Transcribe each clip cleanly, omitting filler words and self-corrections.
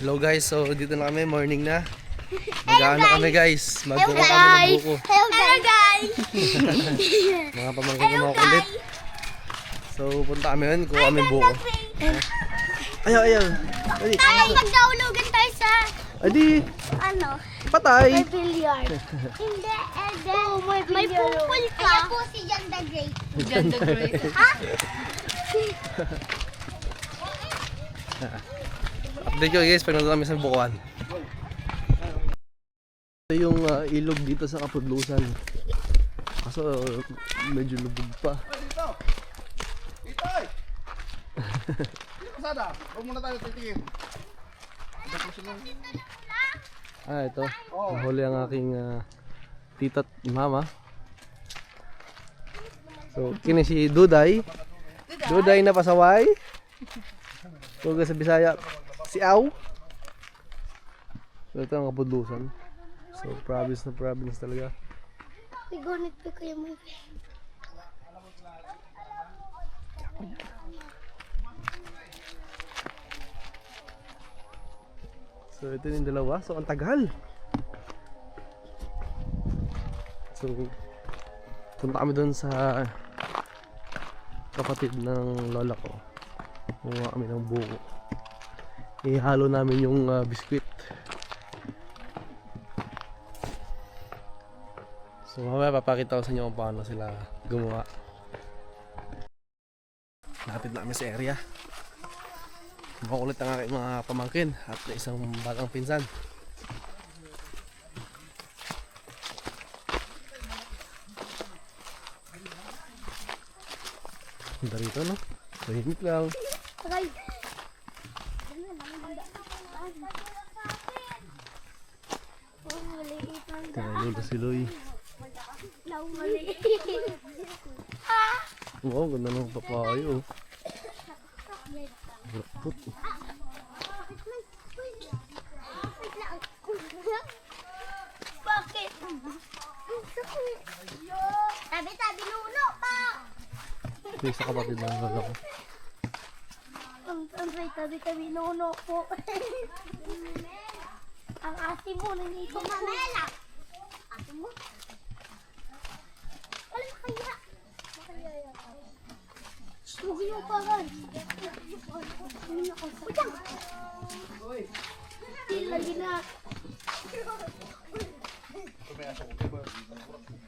Hello guys, so dito na kami, morning na. Mag-ano kami guys, magkuha kami ng buko. Hello guys! Mga pamangkin ko mga kulit. So punta kami yun, kuha kami buko. Ayaw, ayaw. Adi. Tayo, magdaulugan tayo sa, Adi, ano, patay. may billiard. Hindi, Ede. May pupul ka. Kaya po si John the Great. John the Great. Ha? Update ko guys, pag nandun kami sa bukuan. Ito yung ilog dito sa Kapudlusan. Kaso medyo lubog pa. Sada, huwag muna tayo titingin. Ito. Nahuli ang aking tita at mama. So, kini si Duday. Duday na pasaway. Tuga sa Bisaya, si Aw. So, ito ang Kapudlusan. So, province na province talaga. Pigunit pa kayo mo. So, ito yung dalawa. So, ang tagal. So, punta kami doon sa kapatid ng lola ko. Kumuha kami ng buko. Ihalo namin yung biskwit. So, mamaya papakita ko sa inyo kung paano sila gumawa. Lapit na kami sa area. Makulit ang aking mga pamangkin at isang batang pinsan. Ganda rito, no? Tahimik lang. Tagay. Tingnan nyo si Loy. Wow, ganda ng papayo. Rapot. Bakit? Tabi-tabi nuno pa. Ito yung sa kapatid ng lola ko. Ang tabi-tabi nuno po. Ang ate mo nandito. Mamela. Ate mo? Wala kaya. Sugi yung pagan. Utang. Lagi na.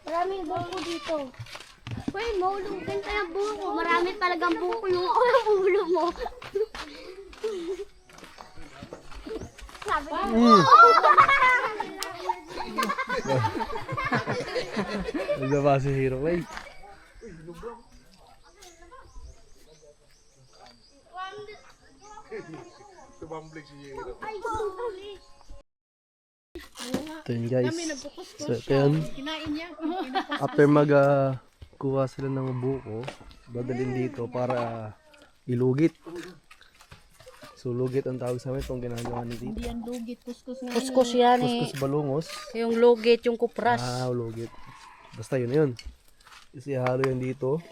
Maraming buko dito. Uy, maulugan tayo buko. Marami talagang buko yung ulo mo. Sabi ko. Nagbaba si Hero, wait. Tumambling si Hero. Ay, Ito yun guys. So ito yun. After kuha sila ng buko, dadalhin dito para ilugit. So lugit ang tawag sa amin itong ginagawa ni Tito. Hindi yan lugit, kuskus nga. Kuskus yan eh. Kuskus balungos. Yung lugit, yung kupras. Lugit. Basta yun yun. Kasi halo yan dito.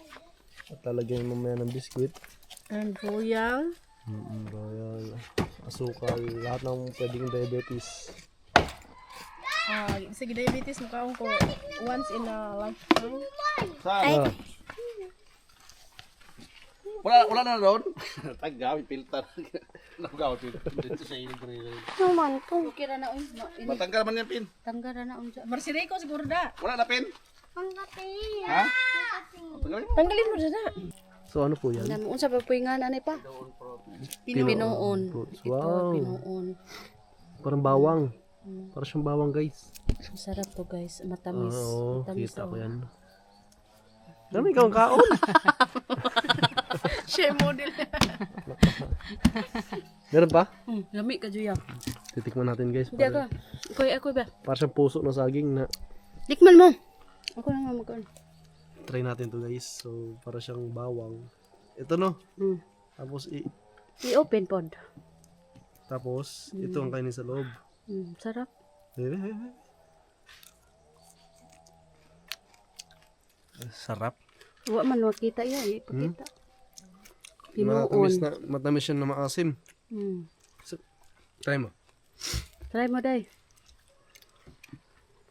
At talagyan mo mamaya ng biskwit. And buyang. Royal. Asukal. Lahat ng pwedeng diabetes. Sige, diabetes, mukhaon ko once in a lifetime. Ah, Wala na doon. Tagawin, filter. Nagawin, dito sa ilig rin. naman to. Kira na un. Matanggal man yan, pin. Tanggara na un. Marsireco siguro da. Wala na, pin. Ang kape. Ha? Tanggalin mo. Tanggalin mo na. so ano po yan? Unsa pa puingan ani pa? Pinoon. Fruits. Ito, Wow. pinoon. Parang bawang. Parang siyang bawang guys. Masarap to guys. Matamis. Oo, Matamis kita ko to. yan. Ano ikaw ang kaon? Share model. Meron pa? Lami ka Juya. Titikman natin guys. Hindi ako. Ako ba? Para siyang puso ng saging na Tikman mo. Ako na nga magkaon. try natin to guys. So para siyang bawang. Ito no. Tapos I-open pod. tapos ito ang kainin sa loob. Sarap. Sarap. Wa man makita yan. Ipakita. Matamis Pinoon. na, matamis siya na maasim. Try mo. Try mo, day.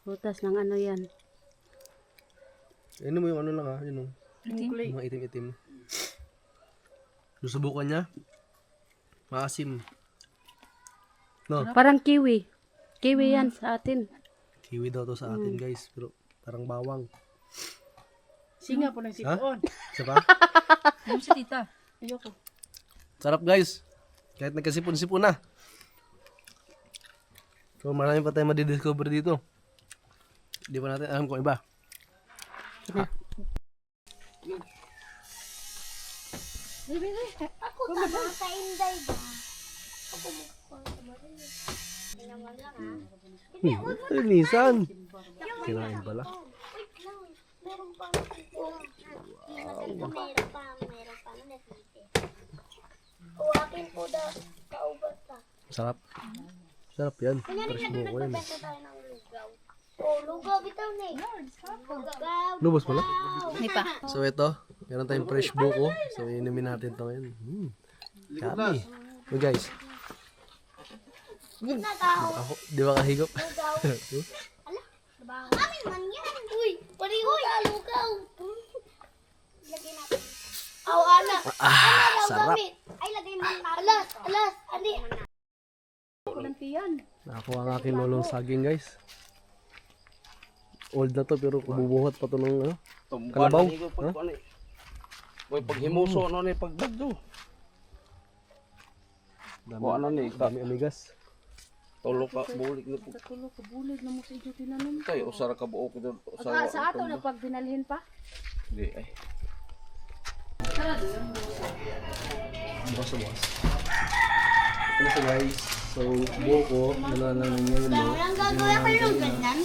Prutas ng ano yan. Ano mo yung ano lang ha? Yun o. Yung mga itim-itim. Susubukan niya. Maasim. No? Parang kiwi. Kiwi yan sa atin. Kiwi daw to sa atin guys. Pero parang bawang. Singa po ng sipon. Isa pa? Ano si tita? Ayoko. Sarap guys. Kahit nagkasipon-sipon na. So marami pa tayong madidiscover dito. Hindi pa natin alam kung iba. Ako tama sa Inday ba? Tinaman lang ha. Linisan. Kinain pala. Wait lang. Meron pa. Meron pa. Nasite. Kuwakin po daw. Kaubat pa. Sarap. Sarap yan. Kunyari Fresh na buko yan. nagbebenta tayo ng lugaw. Oh, lugaw bitaw na eh. Lugaw. Lubos pala. Hindi pa. So ito, meron tayong fresh buko. So inumin natin ito ngayon. Kami. So guys, Nagaw. ako, di ba kahigop? Lugaw. Ala, amin man yan. Uy, pariho sa lugaw. Lagyan natin. Aw, ana. Ana, sarap. gamit. Ay, lagay mo na. Alas, alas. Ani. Ako ang aking lolong saging guys. Old na to pero kububuhat pa to ng ano. Kalabaw. Ha? Boy, pag himuso, ano ni pagdagdo. Dami, O ano ni, dami amigas. tulo ka, bulik na po. Tulo ka bulig na mo sa inyo tinanom. Tayo, usara ka buo ko doon. Sa ato na pag dinalhin pa. Hindi, ay. Bukas sa bukas. Ito na siya guys. So buko, nalalang ng yelo. Ang gagawin ko yung ganyan.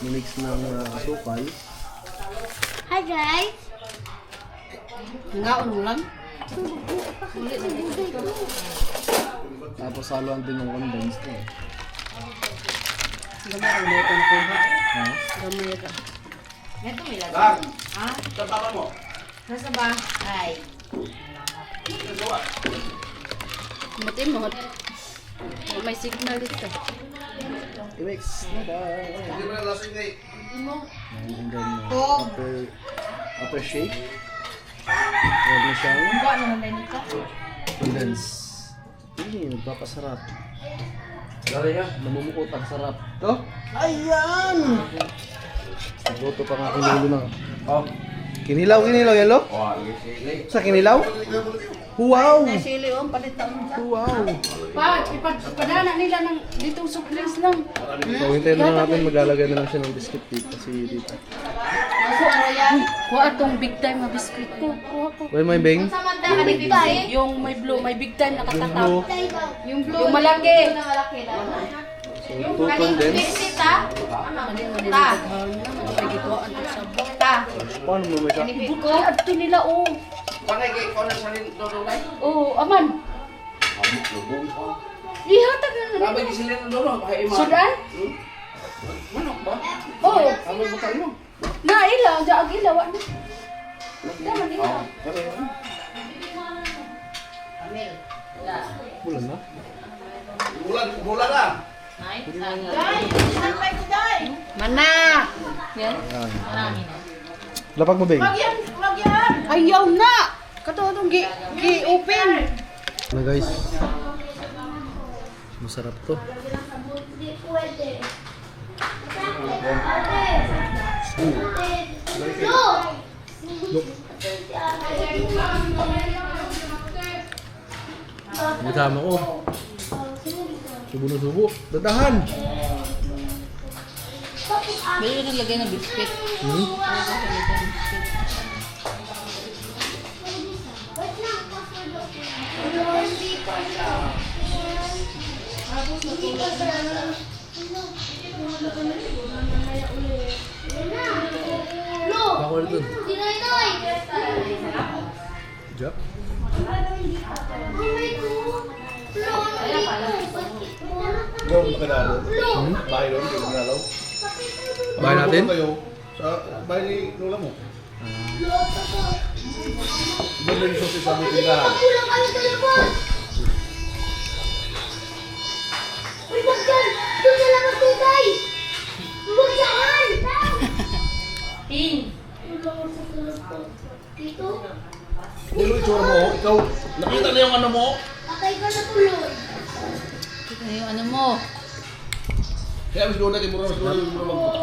Minix ng asukal. Hi guys. Ngaon mo lang. Tapos saluan din ng condensed to. Gamay mo ito na kuha. Ha? Gamay ka. Sa papa mo? Nasa ba? Ay. Matimot. May signal dito. I-mix na ba? Hindi mo na lasing na eh. And then upper shake. Huwag na siyang condense. Ini, nagpapasarap. Dali ka. Namumukot ang sarap. To? Ayan! Nagluto pa nga aking lolo na. Oh. Kinilaw yan lo? Oh, sige. Sa kinilaw? Wow! Sili on palita mo. Wow! Pa, ipadana nila ng ditong supplies lang. So hintayin na natin, maglalagay na lang siya ng biscuit dito kasi dito. Kuha atong big time na biskuit ko. Kuha ko. Well, may beng? Yung may blue, may big time na Yung katatap. blue. Yung blue. Yung malaki. So, 2 condensed. Paano mo may ka? Buko, adto nila oh. Pangay kay ko na sa rin doon ay. Oh, aman. Ihatag na nila. Sabi sila na doon, ay ima. Sudan? Manok ba? Oh, Kami butang mo. na ila, jaag ila wa na. Daman ila. Bulan na? Bulan na. Mana? Yan. Lapag mo beng? Ayaw na. Katotong gi-open. Na guys. Masarap to. Hindi pwede. Kasama ko. Subo na subo. Dadahan! Meron na lagay ng biscuit. Bako na dun. Diyak. Doon ka na doon. Bahay doon, doon ka na doon. Bahay natin? Kayo, sa bahay ni Lola mo. Doon din sa aming tindahan. itsura mo. Ikaw, nakita na yung ano mo. Patay ka na tuloy. Ito yung ano mo. Kaya mas doon natin mura magputak